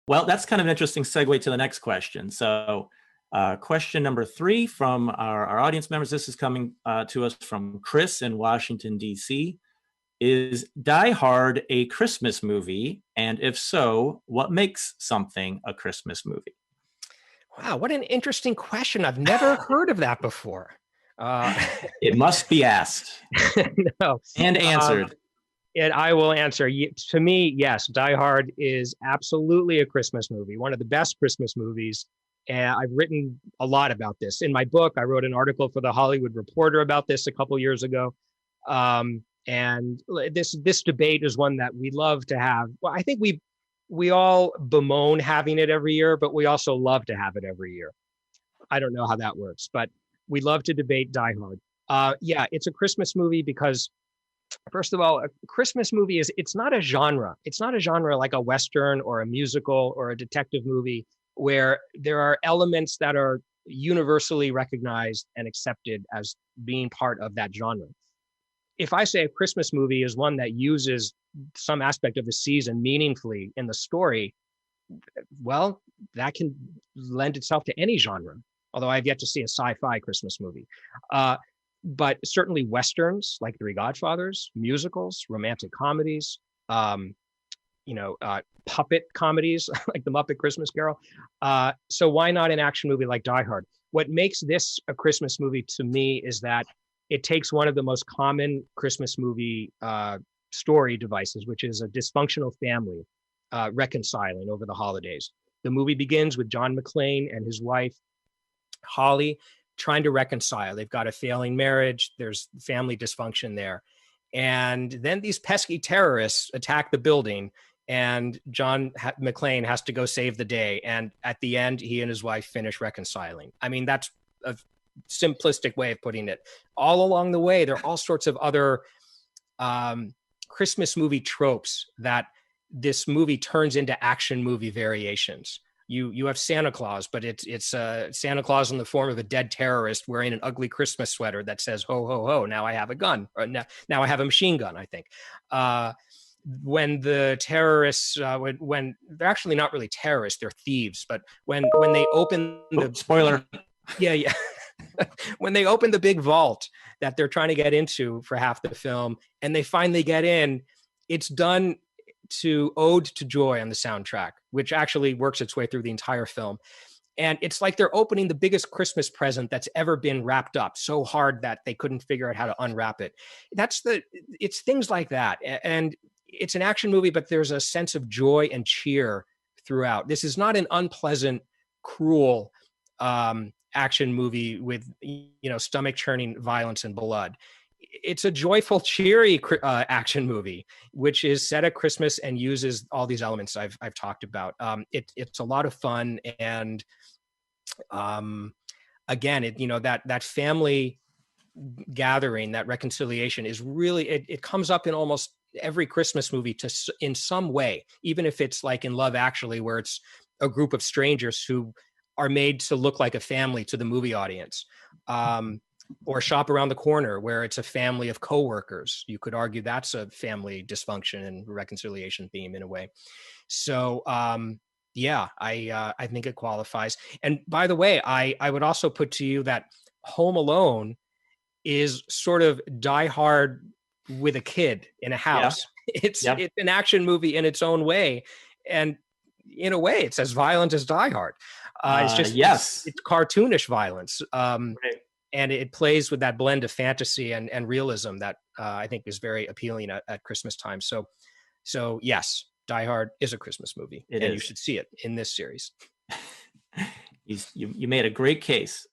Well, that's kind of an interesting segue to the next question. So, question number 3 from our audience members. This is coming to us from Chris in Washington, D.C. Is Die Hard a Christmas movie? And if so, what makes something a Christmas movie? Wow, what an interesting question. I've never heard of that before. It must be asked. No. And answered. And I will answer. To me, yes, Die Hard is absolutely a Christmas movie, one of the best Christmas movies. And I've written a lot about this. In my book, I wrote an article for The Hollywood Reporter about this a couple years ago. And this debate is one that we love to have. Well, I think we all bemoan having it every year, but we also love to have it every year. I don't know how that works, but we love to debate Die Hard. Yeah, it's a Christmas movie because, first of all, a Christmas movie it's not a genre. It's not a genre like a Western or a musical or a detective movie where there are elements that are universally recognized and accepted as being part of that genre. If I say a Christmas movie is one that uses some aspect of the season meaningfully in the story, well, that can lend itself to any genre, although I've yet to see a sci-fi Christmas movie. But certainly Westerns like Three Godfathers, musicals, romantic comedies, puppet comedies like The Muppet Christmas Carol. So why not an action movie like Die Hard? What makes this a Christmas movie to me is that it takes one of the most common Christmas movie story devices, which is a dysfunctional family reconciling over the holidays. The movie begins with John McClane and his wife, Holly, trying to reconcile. They've got a failing marriage. There's family dysfunction there. And then these pesky terrorists attack the building, and John McClane has to go save the day. And at the end, he and his wife finish reconciling. I mean, that's a simplistic way of putting it. All along the way, there are all sorts of other Christmas movie tropes that this movie turns into action movie variations. You have Santa Claus, but it's Santa Claus in the form of a dead terrorist wearing an ugly Christmas sweater that says "Ho ho ho! Now I have a gun," or now I have a machine gun. I think when the terrorists, when they're actually not really terrorists, they're thieves. But when they open the spoiler, yeah. When they open the big vault that they're trying to get into for half the film, and they finally get in, it's done to Ode to Joy on the soundtrack, which actually works its way through the entire film. And it's like they're opening the biggest Christmas present that's ever been wrapped up so hard that they couldn't figure out how to unwrap it. It's things like that. And it's an action movie, but there's a sense of joy and cheer throughout. This is not an unpleasant, cruel action movie with, stomach churning violence and blood. It's a joyful, cheery action movie, which is set at Christmas and uses all these elements I've talked about. It's a lot of fun, and again, that family gathering, that reconciliation is really it comes up in almost every Christmas movie in some way, even if it's like in Love Actually, where it's a group of strangers who are made to look like a family to the movie audience. Or Shop Around the Corner, where it's a family of coworkers. You could argue that's a family dysfunction and reconciliation theme in a way. So, I think it qualifies. And by the way, I would also put to you that Home Alone is sort of Die Hard with a kid in a house. Yeah. It's an action movie in its own way. And in a way, it's as violent as Die Hard. It's just, it's cartoonish violence. Right. And it plays with that blend of fantasy and realism that I think is very appealing at Christmas time. So yes, Die Hard is a Christmas movie, you should see it in this series. You made a great case.